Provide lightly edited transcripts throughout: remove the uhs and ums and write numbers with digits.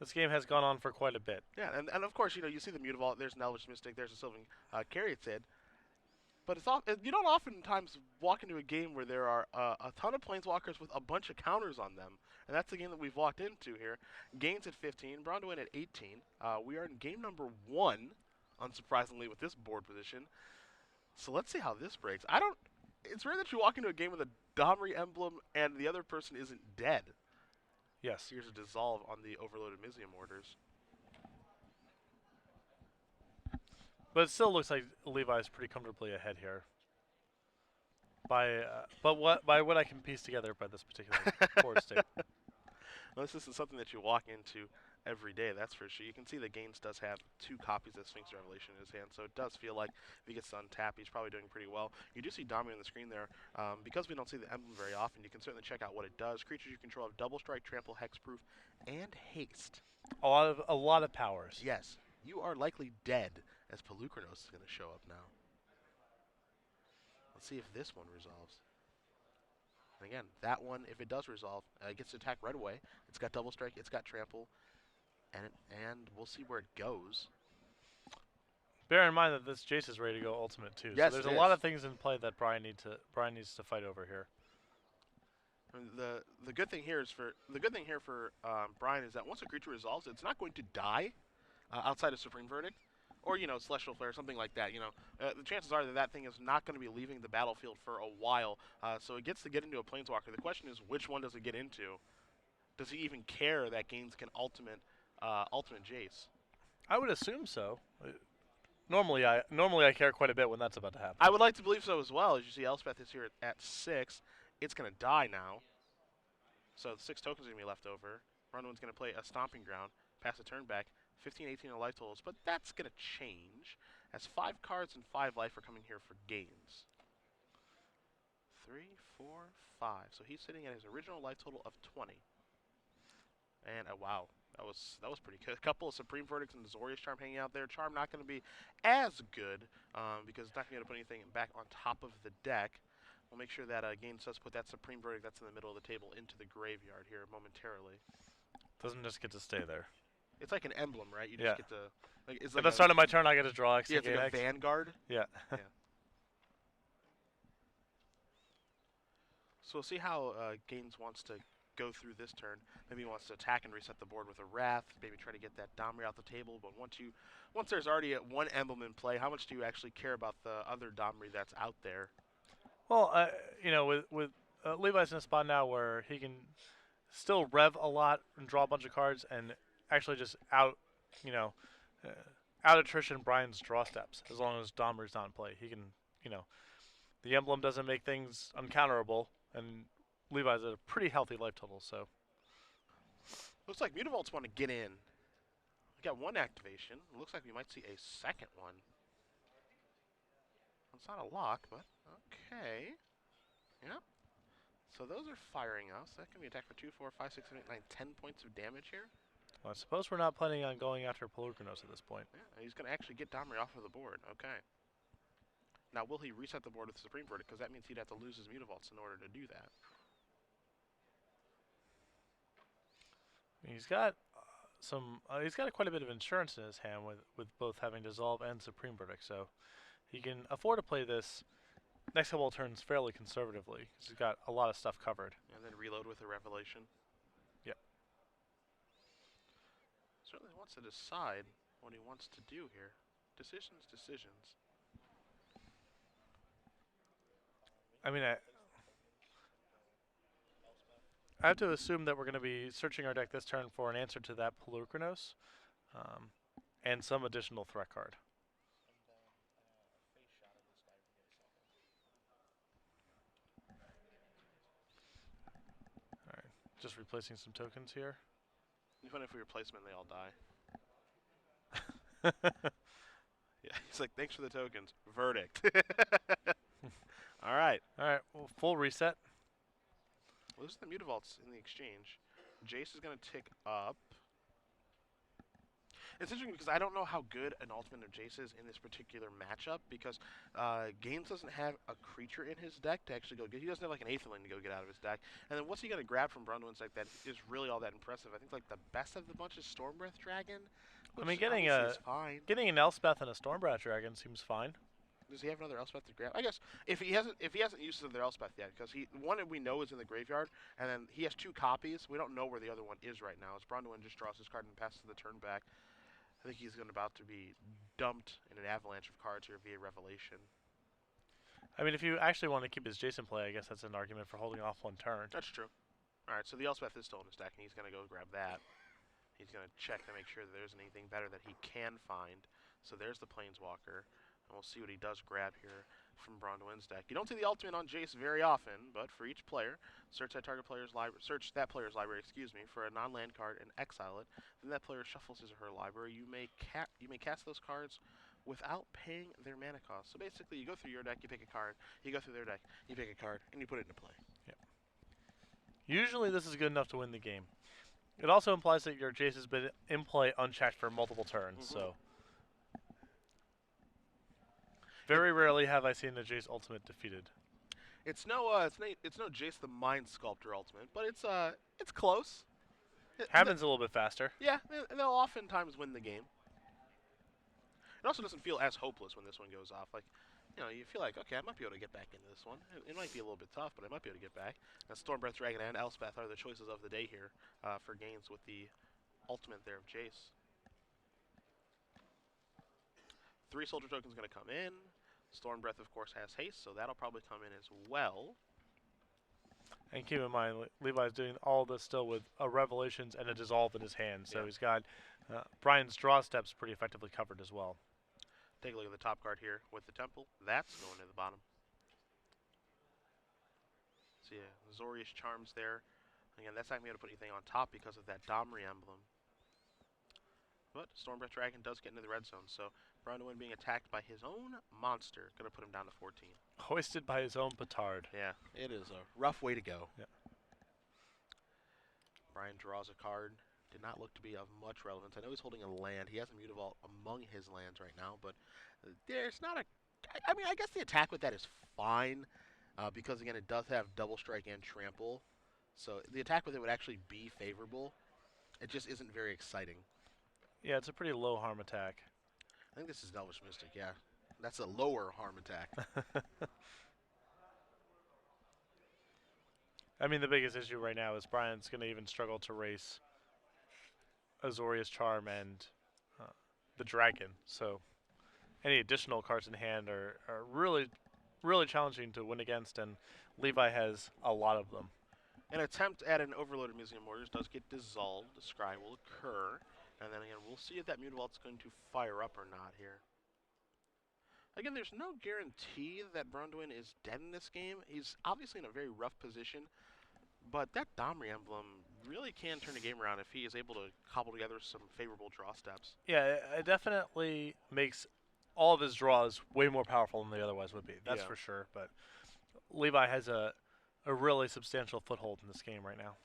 This game has gone on for quite a bit. Yeah, and of course, you see the Mutavault, there's an Elvish Mystic, there's a Sylvan Caryatid, but you don't oftentimes walk into a game where there are a ton of Planeswalkers with a bunch of counters on them, and that's the game that we've walked into here. Gains at 15, Braun-Duin at 18. We are in game number 1, unsurprisingly, with this board position. So let's see how this breaks. I don't. It's rare that you walk into a game with a Domri emblem and the other person isn't dead. Yes. Here's a dissolve on the overloaded Mizium orders. But it still looks like Levi's pretty comfortably ahead here. By what I can piece together by this particular board state. Well, this isn't something that you walk into every day, that's for sure. You can see that Gaines does have 2 copies of Sphinx Revelation in his hand, so it does feel like if he gets to untap, he's probably doing pretty well. You do see Domri on the screen there. Because we don't see the emblem very often, you can certainly check out what it does. Creatures you control have Double Strike, Trample, Hexproof, and Haste. A lot of powers. Yes, you are likely dead, as Pelucranos is going to show up now. Let's see if this one resolves. And again, that one, if it does resolve, it gets to attack right away. It's got Double Strike, it's got Trample, and we'll see where it goes. Bear in mind that this Jace is ready to go ultimate too. Yes, So there's it a lot is. of things in play that Brian needs to fight over here. And the good thing here is for Brian is that once a creature resolves, it's not going to die outside of Supreme Verdict, or Celestial Flare, something like that. The chances are that that thing is not going to be leaving the battlefield for a while. So it gets to get into a Planeswalker. The question is, which one does it get into? Does he even care that Gaines can ultimate Jace? I would assume so. Normally I care quite a bit when that's about to happen. I would like to believe so as well. As you see, Elspeth is here at 6. It's going to die now. So 6 tokens are going to be left over. Braun-Duin's going to play a Stomping Ground, pass a turn back, 15, 18 in life totals, but that's going to change as 5 cards and 5 life are coming here for Gaines. 3, 4, 5. So he's sitting at his original life total of 20. And wow, that was pretty good. A couple of Supreme Verdicts and Azorius Charm hanging out there. Charm not going to be as good because it's not going to put anything back on top of the deck. We'll make sure that Gaines does put that Supreme Verdict that's in the middle of the table into the graveyard here momentarily. Doesn't just get to stay there. It's like an emblem, right? You just Yeah. get to it's At like the a start of my turn, I get to draw X yeah, and it's gain like a X. vanguard. Yeah. Yeah. So we'll see how Gaines wants to go through this turn. Maybe he wants to attack and reset the board with a Wrath. Maybe try to get that Domri out the table. But once there's already one emblem in play, how much do you actually care about the other Domri that's out there? Well, with Levi's in a spot now where he can still rev a lot and draw a bunch of cards and actually just you know, uh, out attrition Brian's draw steps as long as Domri's not in play. He can, the emblem doesn't make things uncounterable, and Levi's at a pretty healthy life total. So Looks like Mutavaults want to get in. We got one activation. It looks like we might see a second one. It's not a lock, but okay. Yep. So those are firing us. That can be attacked for 2, 4, 5, 6, 7, 8, 9, 10 points of damage here. well, I suppose we're not planning on going after Pelucranos at this point. Yeah, he's going to actually get Domri off of the board. Okay. Now, will he reset the board with the Supreme Verdict? Because that means he'd have to lose his Mutavaults in order to do that. He's got he's got quite a bit of insurance in his hand with both having Dissolve and Supreme Verdict, so he can afford to play this next couple of turns fairly conservatively. He's got a lot of stuff covered. And then reload with a Revelation. Yep. Certainly wants to decide what he wants to do here. Decisions. I mean, I have to assume that we're going to be searching our deck this turn for an answer to that Pelucranos, and some additional threat card. All right, just replacing some tokens here. Even if we replace them and they all die. Yeah, he's like, thanks for the tokens. Verdict. All right. All right, well, full reset. Well, this is the Mutavaults in the exchange. Jace is going to tick up. It's interesting because I don't know how good an ultimate of Jace is in this particular matchup because Games doesn't have a creature in his deck to actually go get. He doesn't have like an Aetherling to go get out of his deck. And then what's he going to grab from Braun-Duin's deck that is really all that impressive? I think like the best of the bunch is Stormbreath Dragon, I which mean, getting obviously is a fine. getting an Elspeth and a Stormbrat Dragon seems fine. Does he have another Elspeth to grab? I guess if he hasn't used another Elspeth yet, because one we know is in the graveyard, and then he has 2 copies. We don't know where the other one is right now. As Braun-Duin just draws his card and passes the turn back. I think he's about to be dumped in an avalanche of cards here via Revelation. I mean, if you actually want to keep his Jason play, I guess that's an argument for holding off one turn. That's true. All right, so the Elspeth is still in his deck, and he's going to go grab that. He's going to check to make sure that there isn't anything better that he can find. So there's the Planeswalker, and we'll see what he does grab here from Braun-Duin's deck. You don't see the ultimate on Jace very often, but for each player, search that player's library, for a non-land card and exile it. Then that player shuffles his or her library. You may cast those cards without paying their mana cost. So basically, you go through your deck, you pick a card. You go through their deck, you pick a card, and you put it into play. Yep. Usually, this is good enough to win the game. It also implies that your Jace has been in play unchecked for multiple turns. So very rarely have I seen a Jace ultimate defeated. It's no Jace the Mind Sculptor ultimate, but it's close. Happens a little bit faster. Yeah, and they'll oftentimes win the game. It also doesn't feel as hopeless when this one goes off. Like, you feel like, okay, I might be able to get back into this one. It might be a little bit tough, but I might be able to get back. And Stormbreath Dragon and Elspeth are the choices of the day here for gains with the ultimate there of Jace. 3 Soldier tokens going to come in. Stormbreath, of course, has haste, so that'll probably come in as well. And keep in mind, Levi's doing all this still with a Revelations and a Dissolve in his hand. So he's got Brian's draw steps pretty effectively covered as well. Take a look at the top card here with the Temple. That's going to the bottom. So yeah, Azorius Charms there. Again, that's not going to be able to put anything on top because of that Domri emblem. But Stormbreath Dragon does get into the red zone, so Braun-Duin being attacked by his own monster, going to put him down to 14. Hoisted by his own petard. Yeah, it is a rough way to go. Yeah. Brian draws a card. Did not look to be of much relevance. I know he's holding a land. He has a Mutavault among his lands right now, but there's not a... I mean, I guess the attack with that is fine, because, again, it does have Double Strike and Trample. So the attack with it would actually be favorable. It just isn't very exciting. Yeah, it's a pretty low harm attack. I think this is Elvish Mystic, yeah. That's a lower harm attack. I mean, the biggest issue right now is Brian's going to even struggle to race Azorius Charm and the Dragon. So any additional cards in hand are really, really challenging to win against, and Levi has a lot of them. An attempt at an overloaded Museum Warriors does get dissolved. The scry will occur. And then again, we'll see if that Mutavault's going to fire up or not here. Again, there's no guarantee that Braun-Duin is dead in this game. He's obviously in a very rough position. But that Domri emblem really can turn the game around if he is able to cobble together some favorable draw steps. Yeah, it definitely makes all of his draws way more powerful than they otherwise would be. That's for sure. But Levi has a really substantial foothold in this game right now.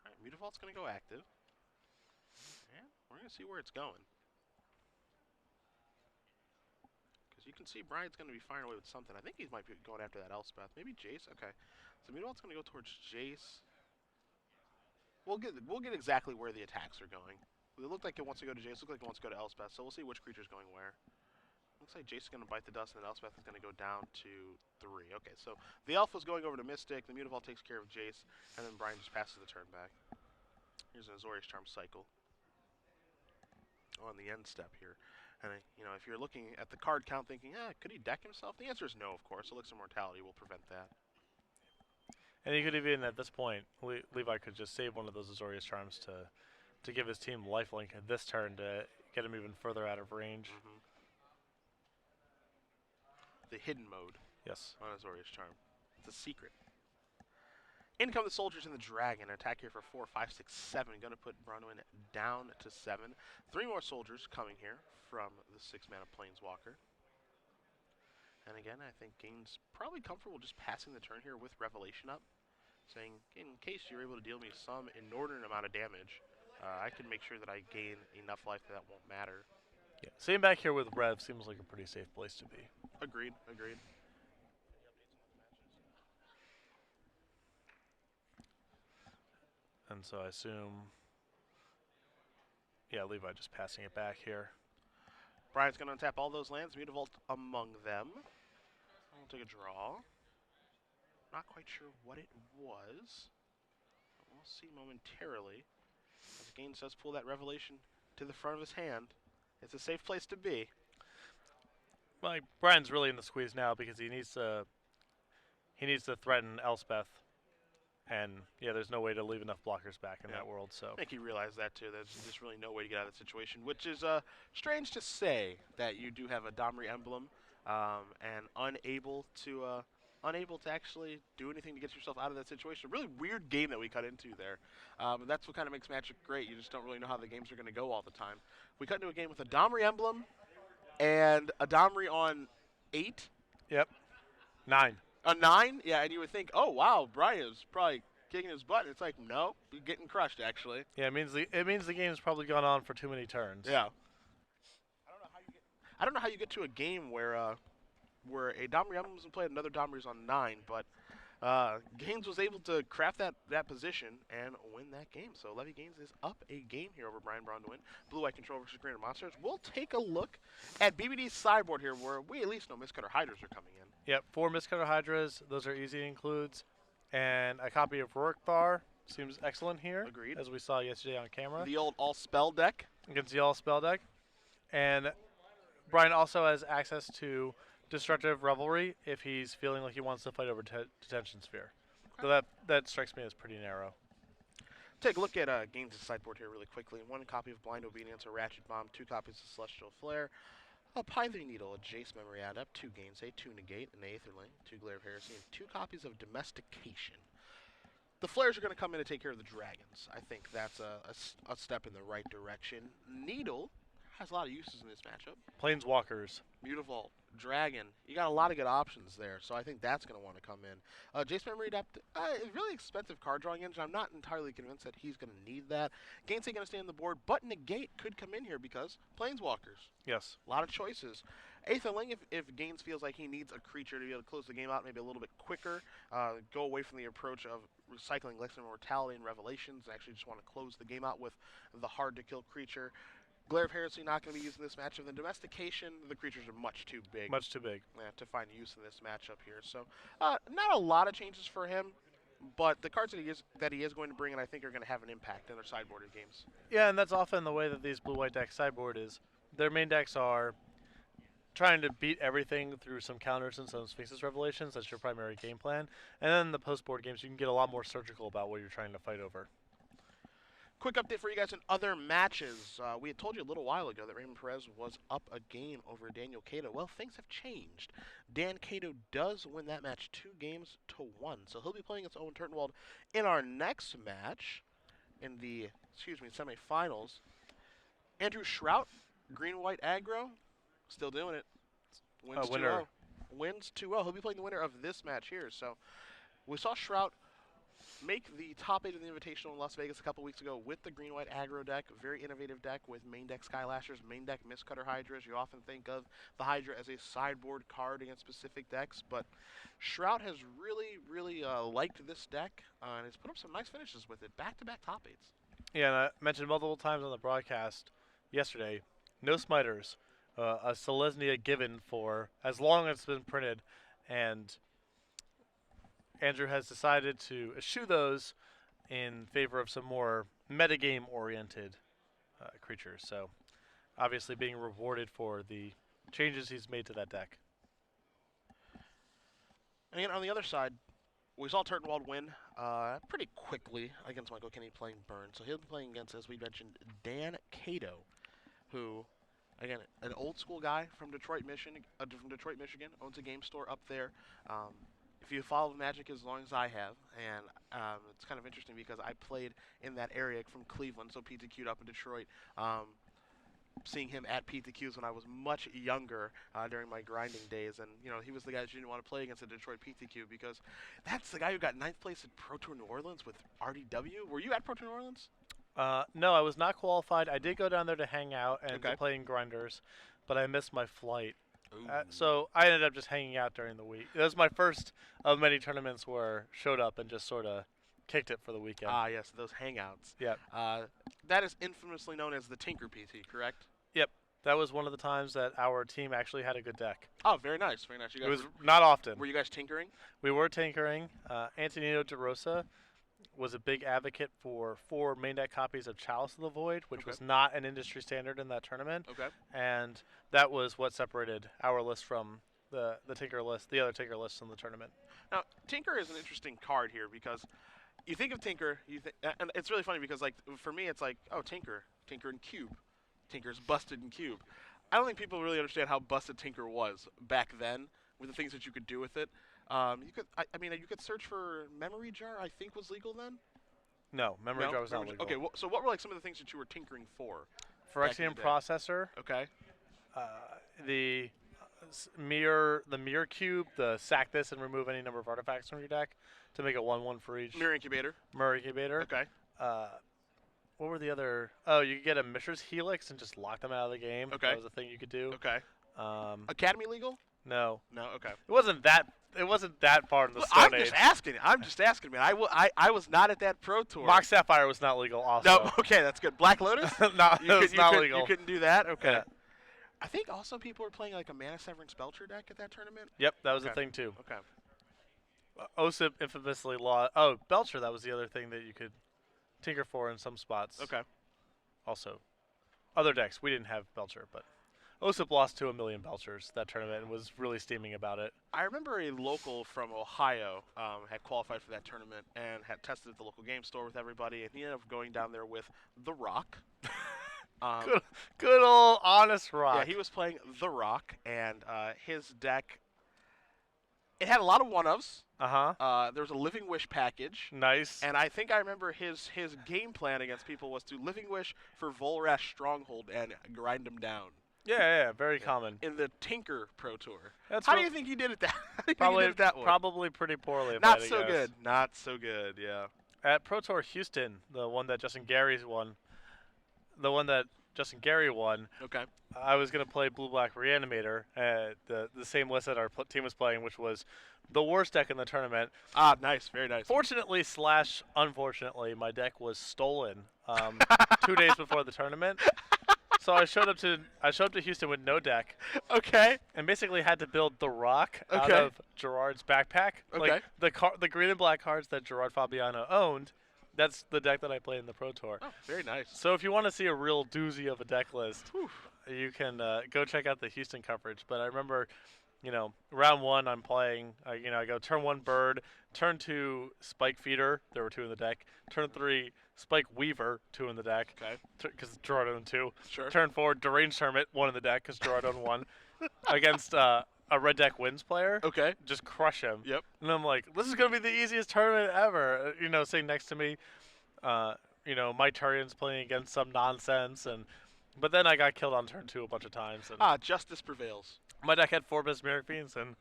All right, Mutavault's going to go active. And we're going to see where it's going. Because you can see Brian's going to be firing away with something. I think he might be going after that Elspeth. Maybe Jace? Okay. So Mutavault's going to go towards Jace. We'll get exactly where the attacks are going. It looked like it wants to go to Jace. It looked like it wants to go to Elspeth. So we'll see which creature's going where. Looks like Jace is going to bite the dust, and then Elspeth is going to go down to 3. Okay, so the Elf was going over to Mystic. The Mutavault takes care of Jace, and then Brian just passes the turn back. Here's an Azorius Charm cycle on the end step here. And, if you're looking at the card count thinking, could he deck himself? The answer is no, of course. Elixir Mortality will prevent that. And he could even, at this point, Levi could just save one of those Azorius Charms to give his team lifelink at this turn to get him even further out of range. The hidden mode. Yes. On Azorius Charm. It's a secret. In come the Soldiers and the Dragon. Attack here for 4, 5, 6, 7. Going to put Braun-Duin down to 7. 3 more Soldiers coming here from the 6-mana Planeswalker. And again, I think Gain's probably comfortable just passing the turn here with Revelation up. Saying, in case you're able to deal me some inordinate amount of damage, I can make sure that I gain enough life that won't matter. Yeah. Sitting back here with Rev seems like a pretty safe place to be. Agreed. Agreed. And so I assume, yeah, Levi just passing it back here. Brian's going to untap all those lands, Mutavault among them. I'll take a draw. Not quite sure what it was. We'll see momentarily. As Gaines does pull that Revelation to the front of his hand. It's a safe place to be. Like Brian's really in the squeeze now because he needs to threaten Elspeth, and yeah, there's no way to leave enough blockers back in that world. So I think he realized that too. There's just really no way to get out of that situation, which is strange to say that you do have a Domri emblem and unable to actually do anything to get yourself out of that situation. A really weird game that we cut into there. That's what kind of makes Magic great. You just don't really know how the games are going to go all the time. We cut into a game with a Domri emblem and a Domri on 8. Yep. 9. A 9? Yeah, and you would think, oh, wow, Brian is probably kicking his butt. It's like, no, you're getting crushed, actually. Yeah, it means the game's probably gone on for too many turns. Yeah. I don't know how you get to a game where a Domri Emblems and played another Domri's on 9, but Gaines was able to craft that position and win that game. So Levi Gaines is up a game here over Braun-Duin. Blue-White Control versus Green Monsters. We'll take a look at BBD's sideboard here, where we at least know Mistcutter Hydras are coming in. Yep, 4 Mistcutter Hydras. Those are easy includes. And a copy of Rorikthar seems excellent here. Agreed. As we saw yesterday on camera. The old all-spell deck. Against the all-spell deck. And Brian also has access to Destructive Revelry if he's feeling like he wants to fight over Detention Sphere. Okay. So that strikes me as pretty narrow. Take a look at Gaines' sideboard here really quickly. 1 copy of Blind Obedience, a Ratchet Bomb, 2 copies of Celestial Flare, a Python Needle, a Jace Memory Adept, 2 Gainsay, 2 Negate, an Aetherling, 2 Glare of Heresy, and 2 copies of Domestication. The Flares are going to come in to take care of the Dragons. I think that's a step in the right direction. Needle has a lot of uses in this matchup. Planeswalkers. Beautiful. Dragon. You got a lot of good options there, so I think that's going to want to come in. Jace Memory Adept, really expensive card drawing engine. I'm not entirely convinced that he's going to need that. Gainsay going to stay on the board, but Negate could come in here because Planeswalkers. Yes. A lot of choices. Aetherling, if Gaines feels like he needs a creature to be able to close the game out maybe a little bit quicker, go away from the approach of recycling Lex and Mortality and Revelations, and actually just want to close the game out with the hard-to-kill creature. Glare of Heresy not going to be used in this matchup. The Domestication, the creatures are much too big. Much too big. Yeah, to find use in this matchup here. So, not a lot of changes for him, but the cards that he is going to bring in, I think, are going to have an impact in their sideboarded games. Yeah, and that's often the way that these blue-white decks sideboard is. Their main decks are trying to beat everything through some counters and some Sphinx's Revelations. That's your primary game plan. And then the post-board games, you can get a lot more surgical about what you're trying to fight over. Quick update for you guys in other matches. We had told you a little while ago that Raymond Perez was up a game over Daniel Cato. Well, things have changed. Dan Cato does win that match 2-1, so he'll be playing against Owen Turtenwald in our next match in the semifinals. Andrew Shrout, green-white aggro, still doing it. Wins 2-0. Wins 2-0. He'll be playing the winner of this match here. So we saw Shrout make the top 8 of the Invitational in Las Vegas a couple weeks ago with the green-white aggro deck. Very innovative deck with main deck Skylashers, main deck Mistcutter Hydras. You often think of the Hydra as a sideboard card against specific decks, but Shrout has really liked this deck and has put up some nice finishes with it. Back-to-back top 8s. Yeah, and I mentioned multiple times on the broadcast yesterday, no Smiters. A Selesnya given for as long as it's been printed, and Andrew has decided to eschew those in favor of some more metagame-oriented creatures. So, obviously being rewarded for the changes he's made to that deck. And again, on the other side, we saw Turtenwald win pretty quickly against Michael Kenny playing Burn. So he'll be playing against, as we mentioned, Dan Cato, who, again, an old-school guy from Detroit, Michigan, owns a game store up there. If you follow Magic as long as I have, and it's kind of interesting because I played in that area from Cleveland, so PTQ'd up in Detroit. Seeing him at PTQs when I was much younger during my grinding days, and he was the guy that you didn't want to play against at Detroit PTQ because that's the guy who got 9th place at Pro Tour New Orleans with RDW. Were you at Pro Tour New Orleans? No, I was not qualified. I did go down there to hang out and to Okay. play in grinders, but I missed my flight. Ooh. So I ended up just hanging out during the week. It was my first of many tournaments where showed up and just sort of kicked it for the weekend. Ah, yes, those hangouts. Yep. That is infamously known as the Tinker PT, correct? Yep. That was one of the times that our team actually had a good deck. Oh, very nice, very nice. You It guys was not often. were you guys tinkering? We were tinkering. Antonino De Rosa was a big advocate for 4 main deck copies of Chalice of the Void, which Okay. was not an industry standard in that tournament, Okay. and that was what separated our list from the Tinker list, the other Tinker lists in the tournament. Now, Tinker is an interesting card here because you think of Tinker, and it's really funny because like for me, it's like, oh, Tinker and Cube, Tinker's busted in Cube. I don't think people really understand how busted Tinker was back then with the things that you could do with it. I mean, you could search for Memory Jar. I think was legal then. No, Memory Jar was not legal. Okay, so what were like some of the things that you were tinkering for? Phyrexian Processor, Okay. uh, the the mirror cube, the sack this and remove any number of artifacts from your deck to make it 1/1 for each. Mirror Incubator. Mirror Incubator. Okay. Uh, what were the other? Oh, you could get a Mishra's Helix and just lock them out of the game. Okay. That was a thing you could do. Okay. Um, Academy legal? no, No. Okay. it wasn't that. It wasn't that part in the Look, Stone I'm Age. just asking. I'm just asking, man. I was not at that Pro Tour. Mox Sapphire was not legal. Also, No. Okay, that's good. Black Lotus. no, it was not legal. You couldn't do that. Okay. Yeah. I think also people were playing like a Mana Severance Belcher deck at that tournament. Yep, that was Okay. a thing too. Okay. OSIP infamously lost. Oh, Belcher, that was the other thing that you could tinker for in some spots. Okay. Also, other decks we didn't have Belcher, but OSIP lost to 1,000,000 Belchers that tournament and was really steaming about it. I remember a local from Ohio had qualified for that tournament and had tested at the local game store with everybody, and he ended up going down there with The Rock. Good old honest Rock. Yeah, he was playing The Rock, and his deck, it had a lot of one-ofs. There was a Living Wish package. Nice. And I think I remember his game plan against people was to Living Wish for Volrash Stronghold and grind him down. Yeah, very common. In the Tinker Pro Tour. That's How do you think he did it that? One? Probably pretty poorly. if I Not had to so guess. good. Not so good. Yeah. At Pro Tour Houston, the one that Justin Gary's won, Okay. I was gonna play Blue Black Reanimator, the same list that our team was playing, which was the worst deck in the tournament. Ah, nice. Very nice. Fortunately / unfortunately, my deck was stolen 2 days before the tournament. So I showed up to Houston with no deck. Okay. And basically had to build the Rock out Okay. of Gerard's backpack. Okay. Like the green and black cards that Gerard Fabiano owned. That's the deck that I played in the Pro Tour. Oh, very nice. So if you want to see a real doozy of a deck list, Whew. you can go check out the Houston coverage. But I remember, round 1 I'm playing. I go turn 1 Bird, turn 2 Spike Feeder. There were 2 in the deck. Turn 3 Spike Weaver, 2 in the deck. Okay. Because Gerard owned 2. Sure. Turn 4 Deranged Hermit, 1 in the deck because Gerard owned 1. Against a Red Deck Wins player. Okay. Just crush him. Yep. And I'm like, this is going to be the easiest tournament ever. Sitting next to me, Mike Turian's playing against some nonsense. But then I got killed on turn 2 a bunch of times. And Justice prevails. my deck had 4 Mesmeric Fiends and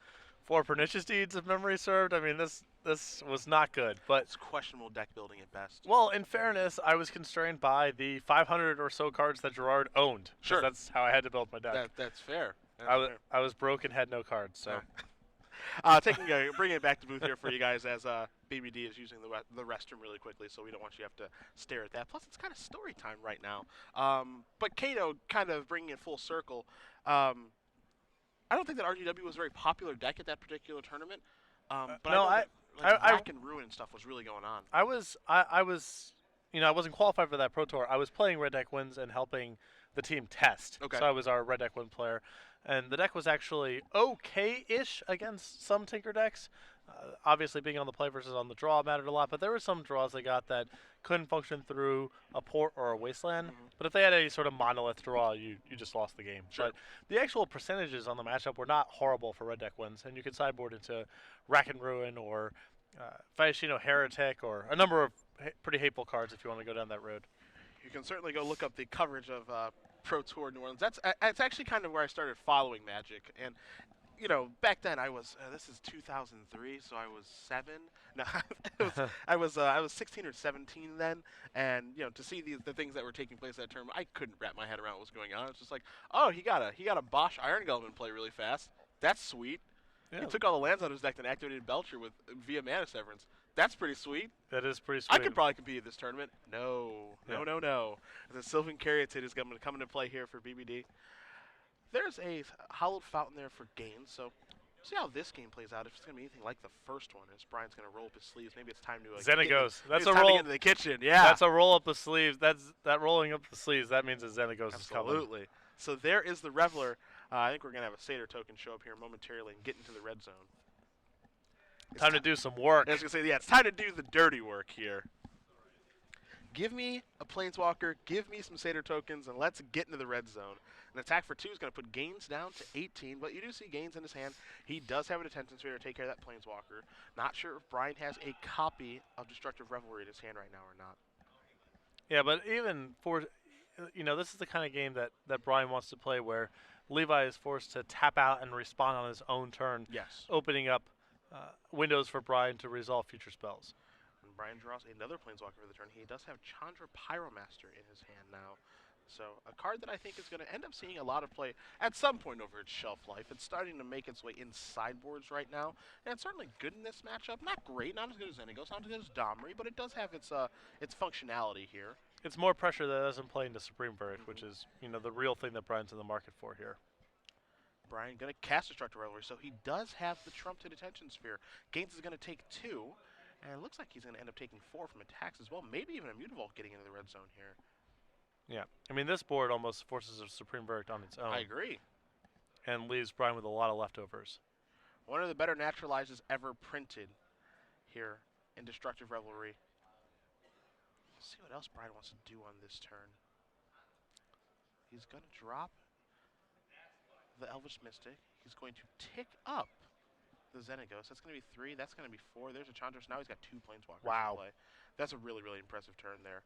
4 Pernicious Deeds, if memory served. I mean, this was not good. But It's questionable deck building at best. well, in fairness, I was constrained by the 500 or so cards that Gerard owned. 'Cause Sure. That's how I had to build my deck. That's fair. That's fair. I was broke and had no cards, so. Bringing it back to booth here for you guys as Baby D is using the restroom really quickly, so we don't want you to have to stare at that. Plus, it's kind of story time right now. But Kato, kind of bringing it full circle, I don't think that RGW was a very popular deck at that particular tournament. But no, I Rack and Ruin stuff was really going on. I wasn't qualified for that Pro Tour. I was playing Red Deck Wins and helping the team test. Okay. So I was our Red Deck Win player. And the deck was actually okay-ish against some Tinker decks. Obviously, being on the play versus on the draw mattered a lot, but there were some draws they got that couldn't function through a port or a wasteland. Mhm. But if they had any sort of monolith draw, you just lost the game. Sure. But the actual percentages on the matchup were not horrible for Red Deck Wins, and you could sideboard into Rack and Ruin or Fiashino Heretic or a number of pretty hateful cards if you want to go down that road. You can certainly go look up the coverage of Pro Tour New Orleans. That's actually kind of where I started following Magic, and back then I was. This is 2003, so I was 7. No, it was. I was 16 or 17 then, and to see the things that were taking place at that term, I couldn't wrap my head around what was going on. It's just like, oh, he got a Bosch Iron Golem play really fast. That's sweet. He Yeah, took all the lands out of his deck and activated Belcher with via Mana Severance. That's pretty sweet. that is pretty I sweet. could probably compete in this tournament. No, Yeah. no, no, no. The Sylvan Caryatid is going to come into play here for BBD. There's a hollowed fountain there for gains, so see how this game plays out. If it's going to be anything like the first one, as Brian's going to roll up his sleeves, maybe it's time to Xenagos. maybe That's it's a time to roll. get into the kitchen. Yeah, That's a roll up the sleeves. That rolling up the sleeves. That means that Xenagos is coming. absolutely. So there is the Reveler. I think we're going to have a Satyr token show up here momentarily and get into the red zone. Time to do some work. I was going to say, yeah, it's time to do the dirty work here. Give me a Planeswalker, give me some Satyr tokens, and let's get into the red zone. An attack for 2 is going to put Gains down to 18, but you do see Gains in his hand. He does have a Detention Sphere to take care of that Planeswalker. Not sure if Brian has a copy of Destructive Revelry in his hand right now or not. Yeah, but even for, this is the kind of game that Brian wants to play where Levi is forced to tap out and respond on his own turn, Yes. opening up windows for Brian to resolve future spells. And Brian draws another Planeswalker for the turn. He does have Chandra Pyromaster in his hand now. So a card that I think is going to end up seeing a lot of play at some point over its shelf life. It's starting to make its way in sideboards right now, and it's certainly good in this matchup. Not great, not as good as Xenagos, not as good as Domri, but it does have its functionality here. It's more pressure that doesn't play into Supreme Verdict, which is the real thing that Brian's in the market for here. Brian going to cast Destructive Revelry, so he does have the Trump to Detention Sphere. Gaines is going to take 2, and it looks like he's going to end up taking 4 from attacks as well. Maybe even a Mutavault getting into the red zone here. Yeah, I mean this board almost forces a Supreme Verdict on its own. I agree. And leaves Brian with a lot of leftovers. One of the better naturalizes ever printed here in Destructive Revelry. Let's see what else Brian wants to do on this turn. He's going to drop the Elvish Mystic. He's going to tick up the Xenagos. That's going to be 3. That's going to be 4. There's a Chandra. So now he's got 2 Planeswalkers Wow. to play. That's a really, really impressive turn there.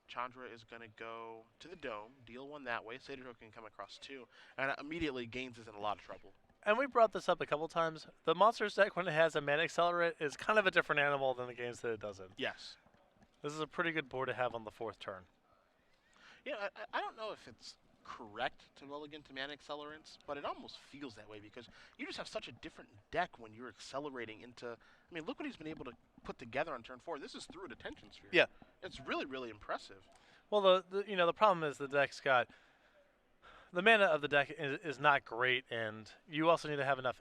Chandra is going to go to the Dome, deal 1 that way. Satyr can come across 2, and immediately Gaines is in a lot of trouble. And we brought this up a couple times. The Monsters deck, when it has a Mana Accelerate, is kind of a different animal than the games that it doesn't. Yes. This is a pretty good board to have on the 4th turn. Yeah, I don't know if it's correct to mulligan to Mana Accelerants, but it almost feels that way because you just have such a different deck when you're accelerating into... I mean, look what he's been able to put together on turn 4. This is through a Detention Sphere. Yeah. It's really, really impressive. Well, the problem is the deck's got... The mana of the deck is not great, and you also need to have enough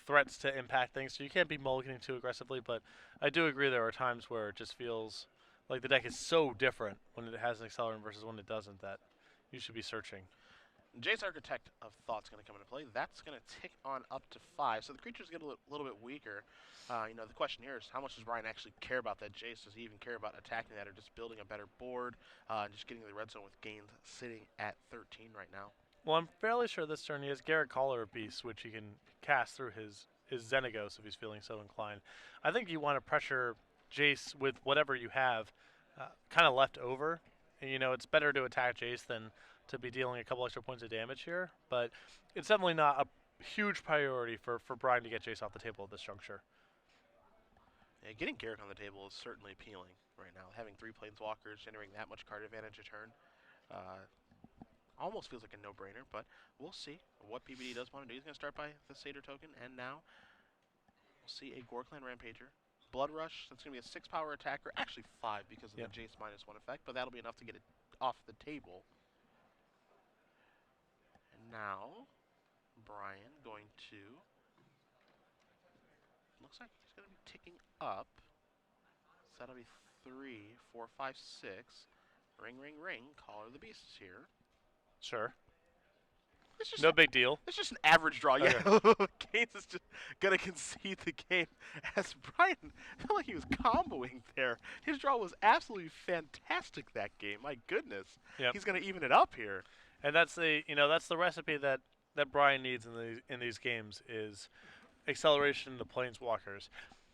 threats to impact things, so you can't be mulliganing too aggressively, but I do agree there are times where it just feels like the deck is so different when it has an accelerant versus when it doesn't that you should be searching. Jace Architect of Thought's going to come into play. That's going to tick on up to 5. So the creatures get a little bit weaker. The question here is how much does Brian actually care about that Jace? Does he even care about attacking that or just building a better board and just getting to the red zone with Gaines sitting at 13 right now? Well, I'm fairly sure this turn he has Garrett Caller Beast, which he can cast through his Xenagos if he's feeling so inclined. I think you want to pressure Jace with whatever you have kind of left over. And, it's better to attack Jace than to be dealing a couple extra points of damage here, but it's definitely not a huge priority for Brian to get Jace off the table at this juncture. Yeah, getting Garrett on the table is certainly appealing right now. Having 3 Planeswalkers, generating that much card advantage a turn, almost feels like a no-brainer, but we'll see what PBD does want to do. He's going to start by the Satyr token, and now we'll see a Gorkland Rampager. Blood Rush, that's going to be a 6-power attacker, actually 5 because of the Jace -1 effect, but that'll be enough to get it off the table. And now, Brian going to, looks like he's going to be ticking up. So that'll be 3, 4, 5, 6. Ring, ring, ring. Caller the Beast is here. Sure. It's just No big deal. It's just an average draw. Okay. Yeah, Gaines is just going to concede the game. As Brian felt like he was comboing there. His draw was absolutely fantastic that game. My goodness. Yep. He's going to even it up here. And that's the recipe that Brian needs in these games is acceleration to Planeswalkers.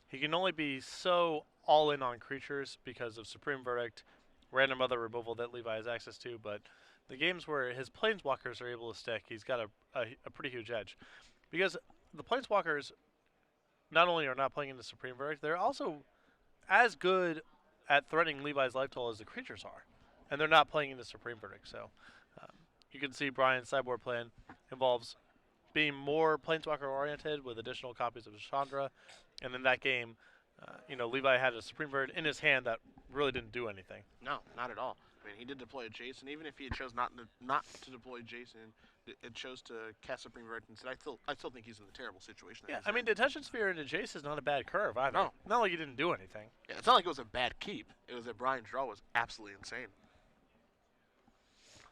He can only be so all in on creatures because of Supreme Verdict, random other removal that Levi has access to, but the games where his Planeswalkers are able to stick, he's got a pretty huge edge. Because the Planeswalkers not only are not playing into Supreme Verdict, they're also as good at threatening Levi's life total as the creatures are, and they're not playing into Supreme Verdict. So um, you can see Brian's sideboard plan involves being more Planeswalker oriented with additional copies of Chandra, and in that game, Levi had a Supreme Verdict in his hand that really didn't do anything. No, not at all. I mean, he did deploy a Jason. Even if he had chose not to deploy Jason, it chose to cast Supreme Verdict instead. I still think he's in a terrible situation. Yeah, I mean, Detention Sphere into Jace is not a bad curve either. No. Not like he didn't do anything. Yeah, it's not like it was a bad keep. It was that Brian's draw was absolutely insane.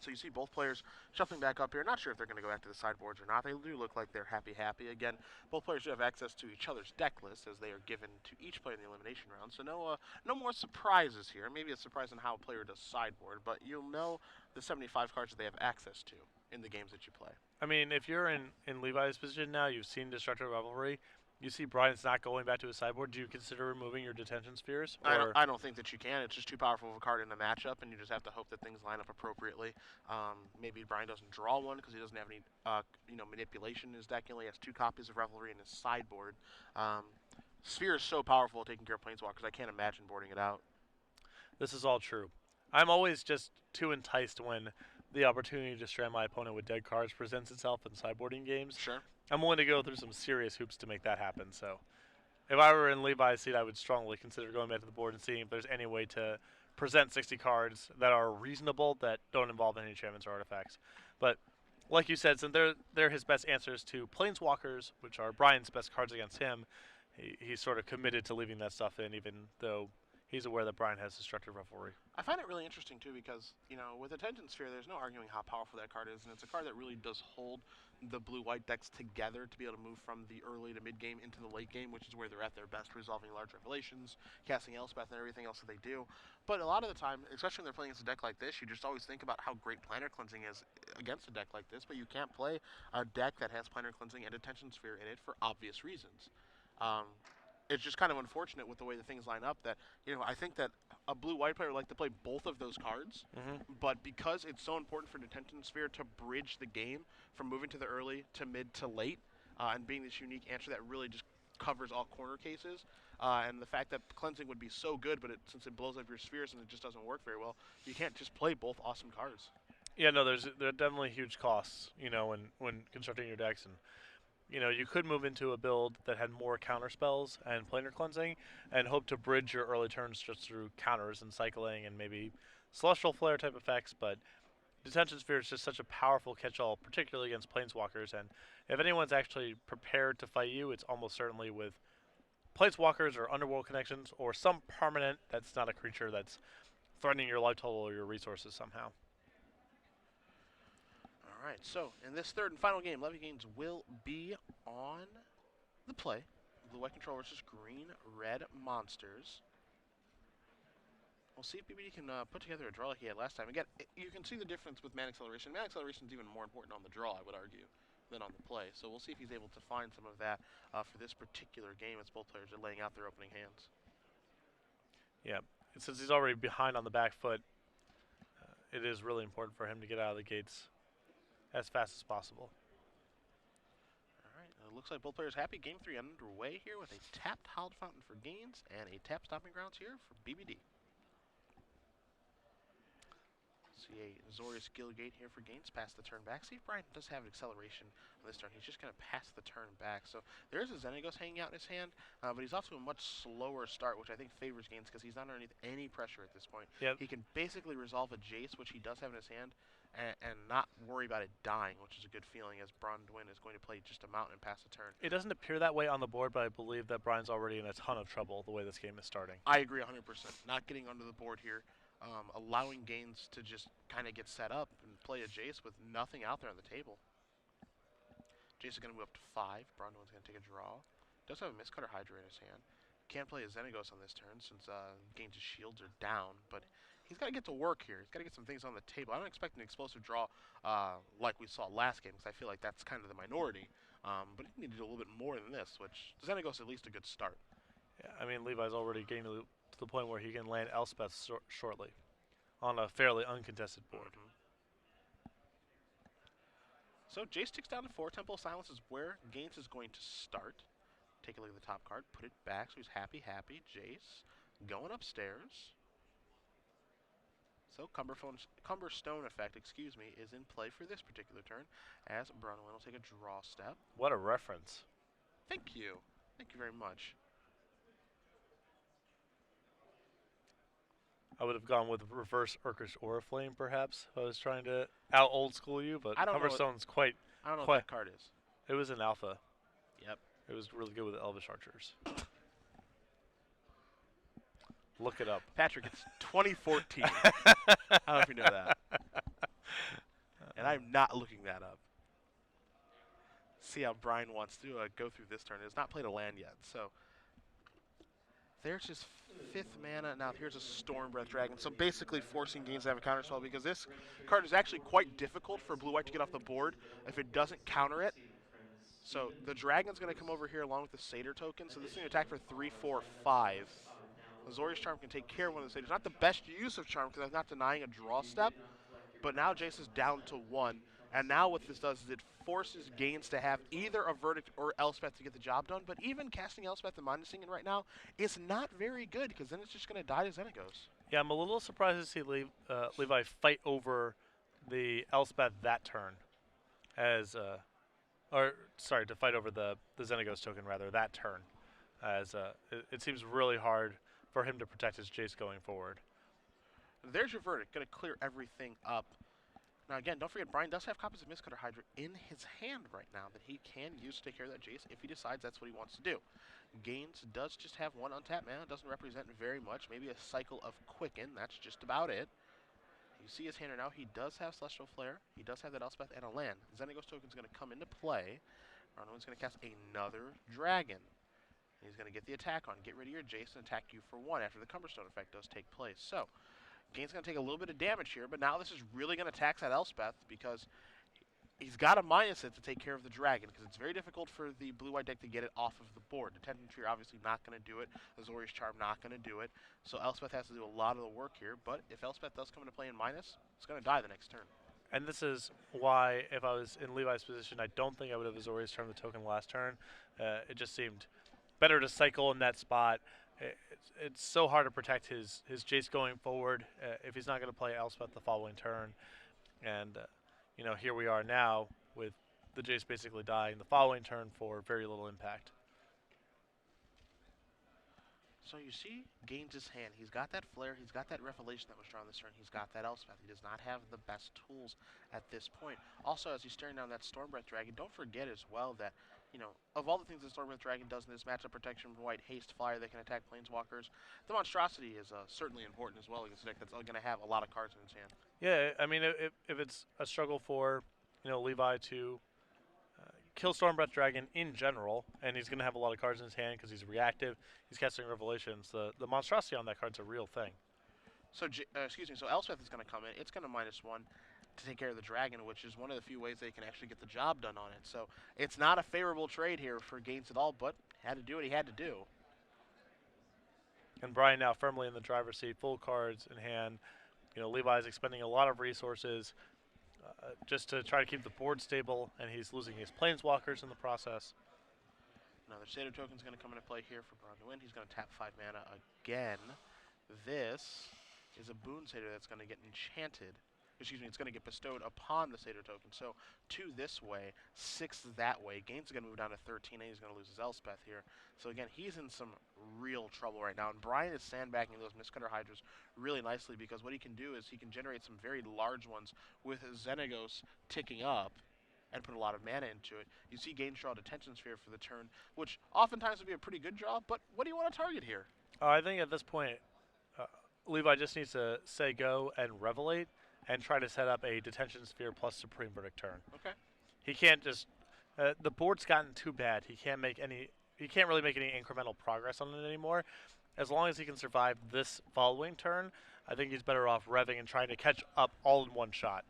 So you see both players shuffling back up here. Not sure if they're going to go back to the sideboards or not. They do look like they're happy. Again, both players do have access to each other's deck list as they are given to each player in the elimination round. So no more surprises here. Maybe a surprise on how a player does sideboard, but you'll know the 75 cards that they have access to in the games that you play. I mean, if you're in Levi's position now, you've seen Destructive Revelry. You see Brian's not going back to his sideboard. Do you consider removing your Detention Spheres? I don't think that you can. It's just too powerful of a card in the matchup, and you just have to hope that things line up appropriately. Maybe Brian doesn't draw one because he doesn't have any manipulation in his deck. He only has 2 copies of Revelry in his sideboard. Sphere is so powerful at taking care of Planeswalkers, I can't imagine boarding it out. This is all true. I'm always just too enticed when the opportunity to strand my opponent with dead cards presents itself in sideboarding games. Sure. I'm willing to go through some serious hoops to make that happen. So, if I were in Levi's seat, I would strongly consider going back to the board and seeing if there's any way to present 60 cards that are reasonable that don't involve any enchantments or artifacts. But like you said, since they're his best answers to Planeswalkers, which are Brian's best cards against him, he's sort of committed to leaving that stuff in, even though he's aware that Brian has Destructive Revelry. I find it really interesting, too, because, with Attention Sphere, there's no arguing how powerful that card is, and it's a card that really does hold the blue-white decks together to be able to move from the early to mid-game into the late game, which is where they're at their best, resolving large revelations, casting Elspeth, and everything else that they do. But a lot of the time, especially when they're playing against a deck like this, you just always think about how great Planar Cleansing is against a deck like this, but you can't play a deck that has Planar Cleansing and Attention Sphere in it for obvious reasons. It's just kind of unfortunate with the way the things line up that, I think that a blue-white player would like to play both of those cards, but because it's so important for Detention Sphere to bridge the game from moving to the early to mid to late, and being this unique answer that really just covers all corner cases, and the fact that cleansing would be so good, but since it blows up your spheres and it just doesn't work very well, you can't just play both awesome cards. Yeah, no, there are definitely huge costs, when constructing your decks, and you could move into a build that had more counter spells and planar cleansing and hope to bridge your early turns just through counters and cycling and maybe Celestial Flare type effects, but Detention Sphere is just such a powerful catch-all, particularly against Planeswalkers, and if anyone's actually prepared to fight you, it's almost certainly with Planeswalkers or Underworld connections or some permanent that's not a creature that's threatening your life total or your resources somehow. All right, so in this third and final game, Levy Games will be on the play. Blue-white control versus green-red monsters. We'll see if BBD can put together a draw like he had last time. Again, you can see the difference with Man Acceleration. Man Acceleration is even more important on the draw, I would argue, than on the play. So we'll see if he's able to find some of that for this particular game as both players are laying out their opening hands. Yeah, and since he's already behind on the back foot, it is really important for him to get out of the gates as fast as possible. All right, it looks like both players happy. Game 3 underway here with a tapped Howled Fountain for Gains and a tapped Stomping Grounds here for BBD. See a Zorius Gilgate here for Gains, pass the turn back. See if Brian does have an acceleration on this turn. He's just going to pass the turn back. So there is a Xenagos hanging out in his hand, but he's off to a much slower start, which I think favors Gains because he's not underneath any pressure at this point. Yep. He can basically resolve a Jace, which he does have in his hand, and not worry about it dying, which is a good feeling as Braun-Duin is going to play just a mountain and pass the turn. It doesn't appear that way on the board, but I believe that Brian's already in a ton of trouble the way this game is starting. I agree 100%. Not getting onto the board here. Allowing Gains to just kind of get set up and play a Jace with nothing out there on the table. Jace is going to move up to 5. Braun-Duin's going to take a draw. Does have a Mistcutter Hydra in his hand. Can't play a Xenagos on this turn since Gains' shields are down, but he's got to get to work here. He's got to get some things on the table. I don't expect an explosive draw like we saw last game because I feel like that's kind of the minority. But he needed a little bit more than this, which Xenagos at least a good start. Yeah, I mean, Levi's already getting to the point where he can land Elspeth shortly on a fairly uncontested board. So Jace ticks down to 4. Temple of Silence is where Gaines is going to start. Take a look at the top card, put it back, so he's happy. Jace going upstairs. So Cumberstone effect, is in play for this particular turn, as Braun-Duin will take a draw step. What a reference. Thank you. Thank you very much. I would have gone with reverse Urkish Oriflame, perhaps. I was trying to out old school you, but I don't know. Cumberstone's quite. I don't know what that card is. It was an alpha. Yep. It was really good with Elvish Archers. Look it up. Patrick, it's 2014. I don't know if you know that. And I'm not looking that up. See how Brian wants to go through this turn. He has not played a land yet, so there's his 5th mana. Now here's a Storm Breath Dragon. So basically forcing Gaines to have a counterspell, because this card is actually quite difficult for blue-white to get off the board if it doesn't counter it. So the Dragon's going to come over here along with the Satyr token. So this is going to attack for 3, 4, 5. Azorius Charm can take care of one of the Satyrs. Not the best use of Charm because I'm not denying a draw step, but now Jace is down to 1. And now what this does is it forces Gaines to have either a Verdict or Elspeth to get the job done. But even casting Elspeth and minusing it right now is not very good, because then it's just going to die to Xenagos. Yeah, I'm a little surprised to see Levi fight over the Elspeth that turn, to fight over the Xenagos token rather that turn, as it seems really hard for him to protect his Jace going forward. There's your Verdict, going to clear everything up. Now again, don't forget, Brian does have copies of Mistcutter Hydra in his hand right now that he can use to take care of that Jace if he decides that's what he wants to do. Gaines does just have 1 untapped mana, doesn't represent very much, maybe a cycle of Quicken, that's just about it. You see his hand right now, he does have Celestial Flare, he does have that Elspeth and a land. Xenagos token is going to come into play. Braun-Duin's going to cast another Dragon. He's going to get the attack on, get rid of your Jace and attack you for 1 after the Cumberstone effect does take place. So Gaines going to take a little bit of damage here, but now this is really going to tax that Elspeth, because he's got to minus it to take care of the Dragon, because it's very difficult for the blue-white deck to get it off of the board. Detention Tree obviously not going to do it. Azorius Charm not going to do it. So Elspeth has to do a lot of the work here, but if Elspeth does come into play in minus, it's going to die the next turn. And this is why, if I was in Levi's position, I don't think I would have Azorius Charm the token last turn. It just seemed better to cycle in that spot. It's so hard to protect his Jace going forward if he's not going to play Elspeth the following turn. And, here we are now with the Jace basically dying the following turn for very little impact. So you see Gaines' hand. He's got that Flare. He's got that Revelation that was drawn this turn. He's got that Elspeth. He does not have the best tools at this point. Also, as he's staring down that Stormbreath Dragon, don't forget as well that, of all the things the Stormbreath Dragon does in this matchup, protection from white, haste, flyer, they can attack Planeswalkers. The Monstrosity is certainly important as well against a deck that's going to have a lot of cards in its hand. Yeah, I mean, if it's a struggle for, Levi to kill Stormbreath Dragon in general, and he's going to have a lot of cards in his hand because he's reactive, he's casting Revelations, the Monstrosity on that card's a real thing. So, so Elspeth is going to come in. It's going to -1 to take care of the Dragon, which is one of the few ways they can actually get the job done on it. So it's not a favorable trade here for Gaines at all, but had to do what he had to do. And Brian now firmly in the driver's seat, full cards in hand. Levi's expending a lot of resources just to try to keep the board stable, and he's losing his Planeswalkers in the process. Another Satyr token is going to come into play here for Braun-Duin. He's going to tap 5 mana again. This is a Boon Satyr that's going to get enchanted. Excuse me, it's going to get bestowed upon the Satyr token. So 2 this way, 6 that way. Gaines is going to move down to 13, and he's going to lose his Elspeth here. So again, he's in some real trouble right now. And Brian is sandbagging those Mistcutter Hydras really nicely, because what he can do is he can generate some very large ones with Xenagos ticking up and put a lot of mana into it. You see Gaines draw Detention Sphere for the turn, which oftentimes would be a pretty good draw, but what do you want to target here? I think at this point, Levi just needs to say go and Revelate and try to set up a Detention Sphere plus Supreme Verdict turn. Okay. He can't just the board's gotten too bad. He can't really make any incremental progress on it anymore. As long as he can survive this following turn, I think he's better off revving and trying to catch up all in one shot.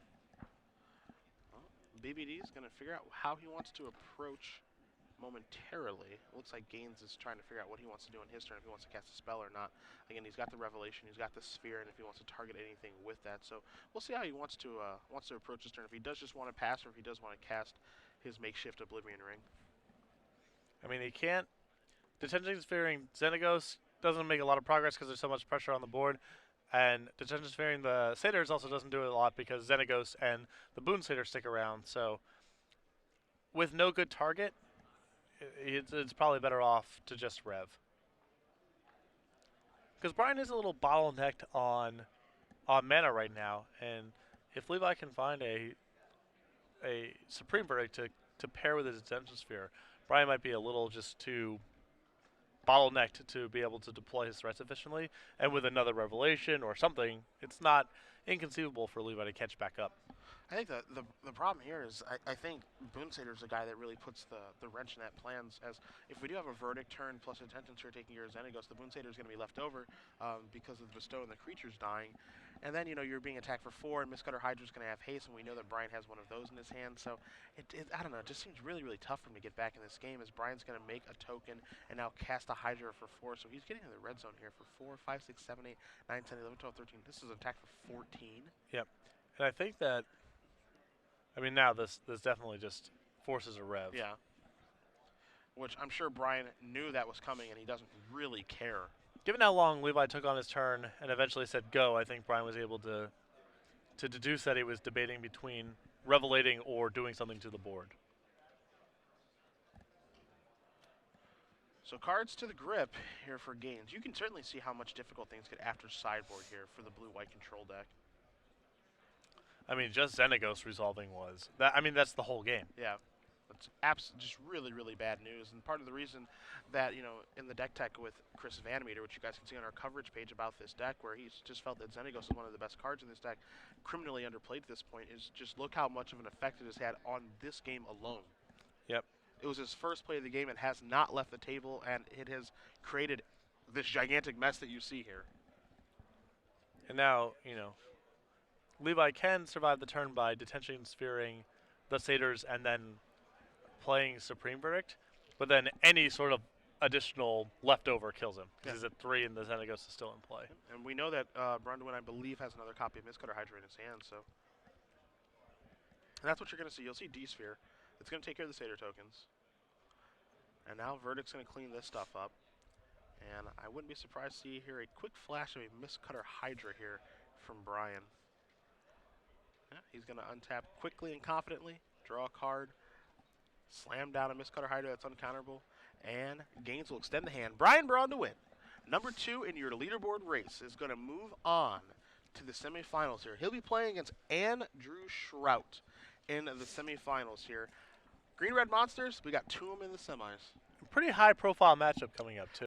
Well, BBD is going to figure out how he wants to approach momentarily. It looks like Gaines is trying to figure out what he wants to do on his turn, if he wants to cast a spell or not. Again, he's got the Revelation, he's got the Sphere, and if he wants to target anything with that. So we'll see how he wants to approach his turn. If he does just want to pass, or if he does want to cast his makeshift Oblivion Ring. I mean, he can't. Detention Sphering Xenagos doesn't make a lot of progress because there's so much pressure on the board. And Detention Sphering the Satyrs also doesn't do it a lot because Xenagos and the Boon Satyr stick around. So with no good target, it's probably better off to just Rev. Because Brian is a little bottlenecked on mana right now, and if Levi can find a Supreme Verdict to pair with his Attention Sphere, Brian might be a little just too bottlenecked to be able to deploy his threats efficiently. And with another Revelation or something, it's not inconceivable for Levi to catch back up. I think the problem here is I think Boon Satyr's the guy that really puts the wrench in that plans. As if we do have a Verdict turn plus Attention Sphere taking your Xenagos, the Boon Satyr's going to be left over because of the Bestow and the creatures dying. And then, you're being attacked for 4, and Mistcutter Hydra's going to have haste, and we know that Brian has one of those in his hand. So, I don't know, it just seems really, really tough for him to get back in this game, as Brian's going to make a token and now cast a Hydra for 4. So he's getting in the red zone here for 4, 5, 6, 7, 8, 9, 10, 11, 12, 13. This is an attack for 14. Yep. And I think that, I mean, now this definitely just forces a Rev. Yeah. Which I'm sure Brian knew that was coming, and he doesn't really care. Given how long Levi took on his turn and eventually said go, I think Brian was able to deduce that he was debating between revelating or doing something to the board. So cards to the grip here for Gaines. You can certainly see how much difficult things get after sideboard here for the blue-white control deck. I mean, just Xenagos resolving was that. I mean, that's the whole game. Yeah. It's just really, really bad news. And part of the reason that, in the deck tech with Chris Vanimeter, which you guys can see on our coverage page about this deck, where he's just felt that Xenagos is one of the best cards in this deck, criminally underplayed at this point, is just look how much of an effect it has had on this game alone. Yep. It was his first play of the game. It has not left the table, and it has created this gigantic mess that you see here. And now, Levi can survive the turn by Detention Sphering the Satyrs and then playing Supreme Verdict, but then any sort of additional leftover kills him. Because he's at 3 and the Xenagos is still in play. And we know that Braun-Duin, I believe, has another copy of Mistcutter Hydra in his hand, so. And that's what you're going to see. You'll see D-Sphere. It's going to take care of the Satyr tokens. And now Verdict's going to clean this stuff up. And I wouldn't be surprised to see here a quick flash of a Mistcutter Hydra here from Brian. Yeah, he's going to untap quickly and confidently, draw a card, slam down a Mistcutter Hydra that's uncounterable, and Gaines will extend the hand. Brian Braun-Duin, number 2 in your leaderboard race, is going to move on to the semifinals here. He'll be playing against Andrew Shrout in the semifinals here. Green-Red Monsters, we got 2 of them in the semis. Pretty high-profile matchup coming up, too.